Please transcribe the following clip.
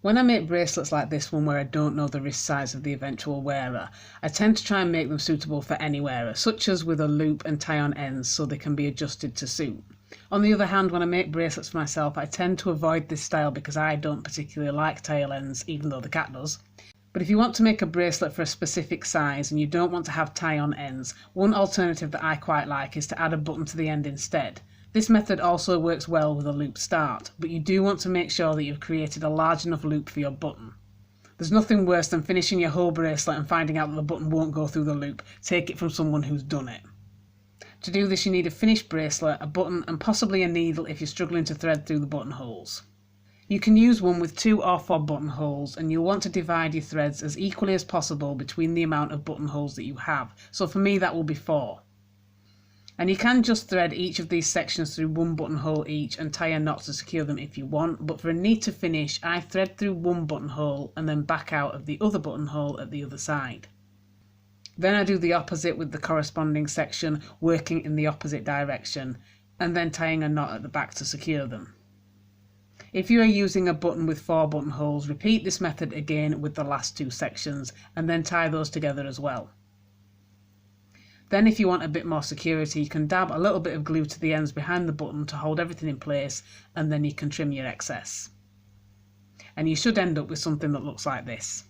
When I make bracelets like this one where I don't know the wrist size of the eventual wearer, I tend to try and make them suitable for any wearer, such as with a loop and tie-on ends so they can be adjusted to suit. On the other hand, when I make bracelets for myself, I tend to avoid this style because I don't particularly like tail ends, even though the cat does. But if you want to make a bracelet for a specific size and you don't want to have tie-on ends, one alternative that I quite like is to add a button to the end instead. This method also works well with a loop start, but you do want to make sure that you've created a large enough loop for your button. There's nothing worse than finishing your whole bracelet and finding out that the button won't go through the loop. Take it from someone who's done it. To do this, you need a finished bracelet, a button, and possibly a needle if you're struggling to thread through the buttonholes. You can use one with 2 or 4 buttonholes, and you'll want to divide your threads as equally as possible between the amount of buttonholes that you have. So for me that will be 4. And you can just thread each of these sections through 1 buttonhole each and tie a knot to secure them if you want, but for a neat to finish, I thread through 1 buttonhole and then back out of the other buttonhole at the other side. Then I do the opposite with the corresponding section, working in the opposite direction, and then tying a knot at the back to secure them. If you are using a button with 4 buttonholes, repeat this method again with the last 2 sections, and then tie those together as well. Then if you want a bit more security, you can dab a little bit of glue to the ends behind the button to hold everything in place, and then you can trim your excess. And you should end up with something that looks like this.